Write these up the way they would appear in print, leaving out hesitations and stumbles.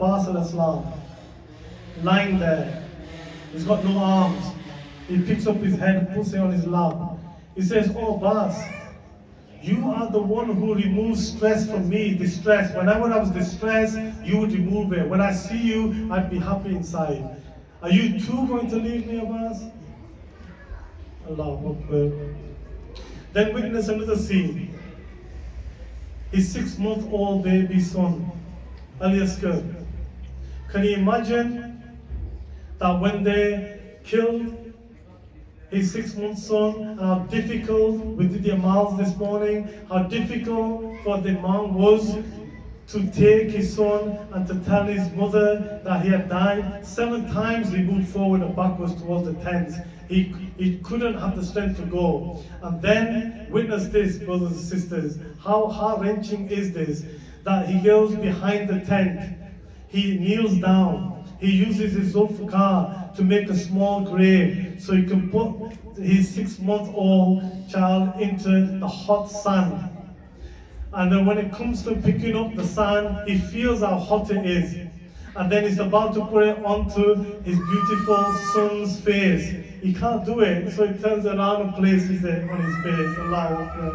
Abbas al-Islam, lying there. He's got no arms. He picks up his head and puts it on his lap. He says, "Oh Abbas, you are the one who removes stress from me, distress. Whenever I was distressed, you would remove it. When I see you, I'd be happy inside. Are you too going to leave me, Abbas?" Allahu Akbar. Then witness another scene. His 6-month-old baby son, Aliaskar. Can you imagine that when they killed his 6-month son, how difficult, we did the amals this morning, how difficult for the Imam was to take his son and to tell his mother that he had died. 7 times he moved forward and backwards towards the tents. He couldn't have the strength to go. And then witness this, brothers and sisters, how heart-wrenching is this, that he goes behind the tent, he kneels down, he uses his zulfikar to make a small grave so he can put his 6-month-old child into the hot sand. And then when it comes to picking up the sand, he feels how hot it is. And then he's about to put it onto his beautiful son's face. He can't do it, so he turns around and places it on his face. Allahu Akbar.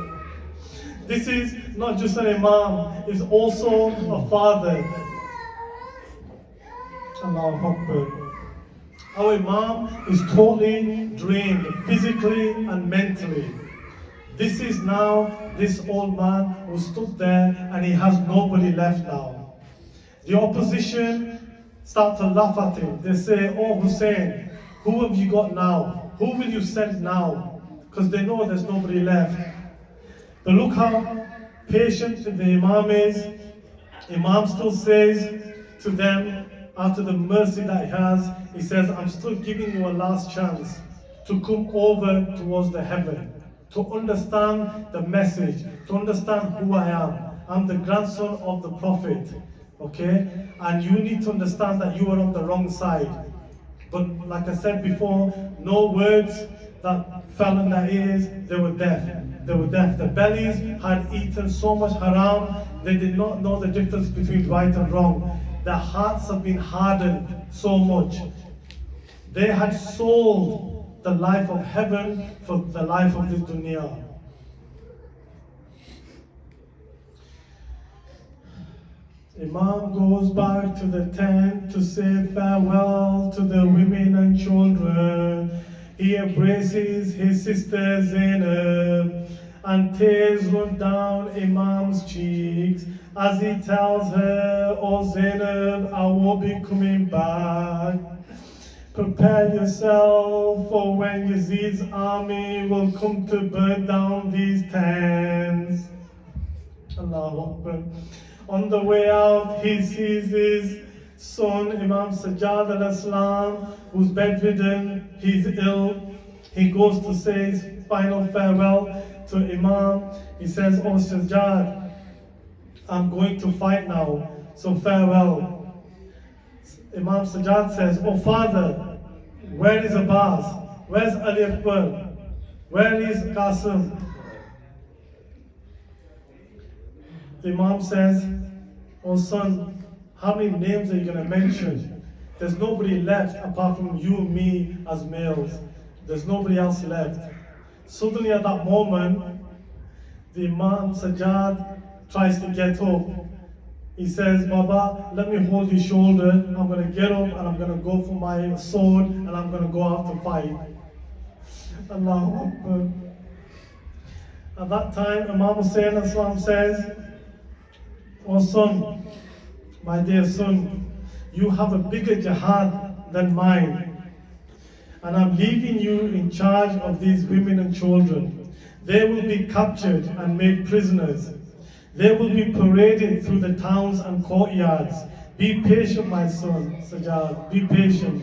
This is not just an Imam, it's also a father. Allahu Akbar. Our Imam is totally drained, physically and mentally. This is now this old man who stood there and he has nobody left now. The opposition start to laugh at him. They say, "Oh Hussain, who have you got now? Who will you send now?" Because they know there's nobody left. But look how patient the Imam is. Imam still says to them, after the mercy that he has, he says, "I'm still giving you a last chance to come over towards the heaven, to understand the message, to understand who I am. I'm the grandson of the Prophet, okay? And you need to understand that you are on the wrong side." But like I said before, no words that fell in their ears, they were deaf. They were deaf. The bellies had eaten so much haram, they did not know the difference between right and wrong. Their hearts have been hardened so much. They had sold the life of heaven for the life of this dunya. Imam goes back to the tent to say farewell to the women and children. He embraces his sister Zainab, and tears run down Imam's cheeks as he tells her, "Oh Zainab, I will be coming back. Prepare yourself for when Yazid's army will come to burn down these tents." Allahu Akbar. On the way out, he sees his son, Imam Sajjad al-Islam, who's bedridden, he's ill. He goes to say his final farewell to Imam. He says, "Oh Sajjad, I'm going to fight now, so farewell." Imam Sajjad says, "Oh father, where is Abbas? Where's Ali Akbar? Where is Qasim?" The Imam says, "Oh son, how many names are you going to mention? There's nobody left apart from you and me as males. There's nobody else left." Suddenly at that moment, the Imam Sajjad tries to get up. He says, "Baba, let me hold your shoulder. I'm going to get up and I'm going to go for my sword and I'm going to go out to fight." Allahu Akbar. At that time, Imam Hussain Islam says, "Oh son, my dear son, you have a bigger jihad than mine. And I'm leaving you in charge of these women and children. They will be captured and made prisoners. They will be paraded through the towns and courtyards. Be patient, my son, Sajjad, be patient."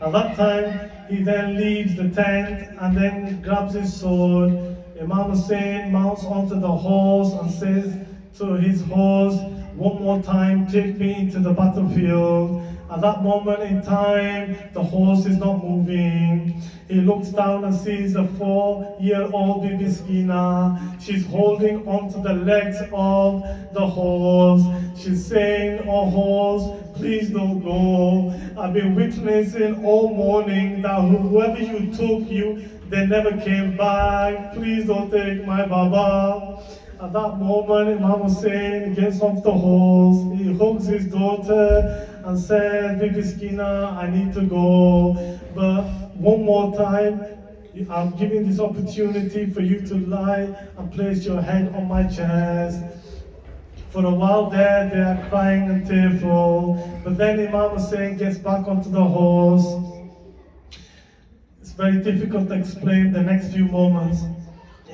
At that time, he then leaves the tent and then grabs his sword. Imam Hussain mounts onto the horse and says to his horse, one more time, take me into the battlefield. At that moment in time, the horse is not moving. He looks down and sees a 4-year-old Bibi Skina. She's holding onto the legs of the horse. She's saying, "Oh horse, please don't go. I've been witnessing all morning that whoever you took, they never came back. Please don't take my Baba." At that moment, Imam Hussain gets off the horse, he hugs his daughter and says, "Bibi Skina, I need to go. But one more time, I'm giving this opportunity for you to lie and place your head on my chest." For a while there, they are crying and tearful. But then Imam Hussain gets back onto the horse. It's very difficult to explain the next few moments.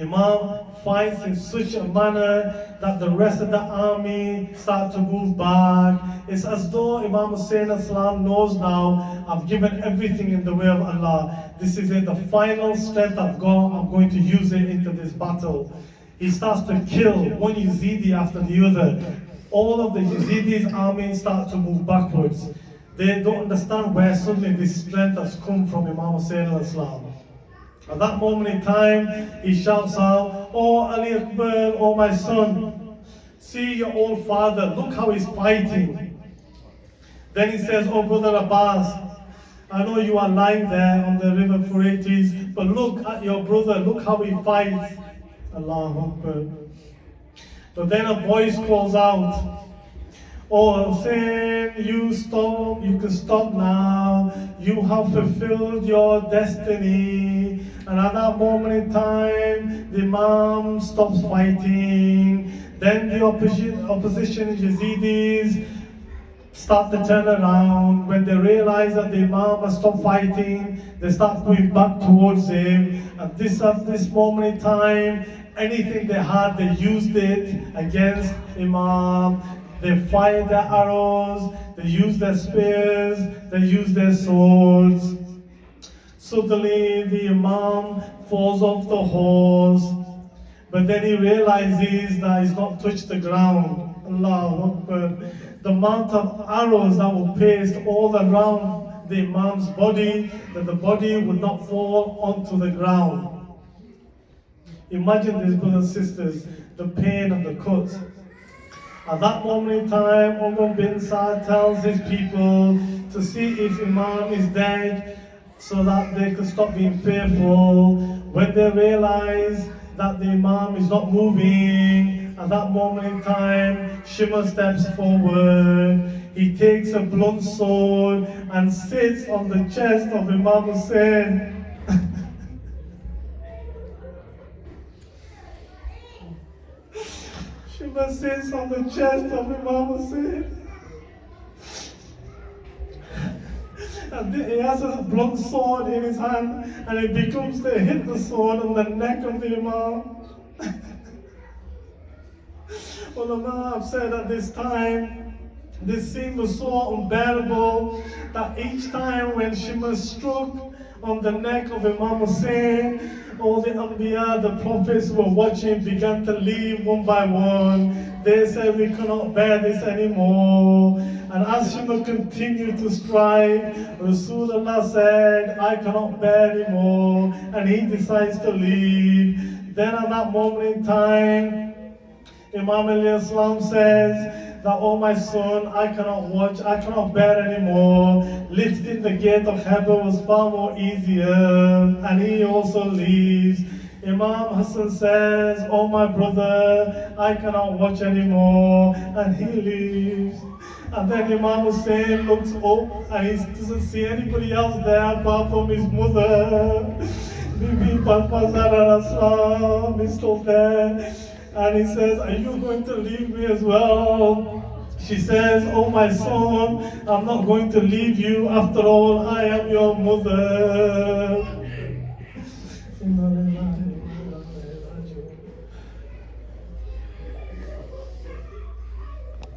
Imam fights in such a manner that the rest of the army start to move back. It's as though Imam Hussain Islam knows now, I've given everything in the way of Allah. This is it, the final strength I've got, I'm going to use it into this battle. He starts to kill one Yazidi after the other. All of the Yazidis' army start to move backwards. They don't understand where suddenly this strength has come from Imam Hussain Islam. At that moment in time, he shouts out, "Oh Ali Akbar, oh my son, see your old father, look how he's fighting." Then he says, "Oh brother Abbas, I know you are lying there on the river Euphrates, but look at your brother, look how he fights." Allahu Akbar. But then a voice calls out, "Oh Hussein, you stop, you can stop now. You have fulfilled your destiny." And at that moment in time, the Imam stops fighting. Then the opposition Yazidis start to turn around. When they realize that the Imam has stopped fighting, they start going back towards him. At this moment in time, anything they had, they used it against Imam. They fired their arrows, they used their spears, they used their swords. Suddenly the Imam falls off the horse, but then he realizes that he's not touched the ground. Allahu Akbar. The amount of arrows that were placed all around the Imam's body, that the body would not fall onto the ground. Imagine this, brothers and sisters, the pain and the cuts. At that moment in time, Umar bin Saad tells his people to see if Imam is dead so that they can stop being fearful. When they realize that the Imam is not moving, at that moment in time, Shimmer steps forward. He takes a blunt sword and sits on the chest of Imam Hussain. Shimmer sits on the chest of Imam Hussain. And he has a blunt sword in his hand, and it becomes to hit the sword on the neck of the Imam. Ulama have said at this time, this scene was so unbearable that each time when Shimmer struck on the neck of Imam Hussain, all the Anbiya, the prophets who were watching, began to leave one by one. They said, "We cannot bear this anymore." And as Shimmer continued to strike, Rasulullah said, "I cannot bear anymore." And he decides to leave. Then at that moment in time, Imam Islam says that, "Oh my son, I cannot watch, I cannot bear anymore." Lifting the gate of heaven was far more easier, and he also leaves. Imam Hassan says, "Oh my brother, I cannot watch anymore," and he leaves. And then Imam Hussain looks up and he doesn't see anybody else there apart from his mother. Bibi Fatma Zahra Islam is still there. And he says, "Are you going to leave me as well?" She says, "Oh my son, I'm not going to leave you. After all, I am your mother."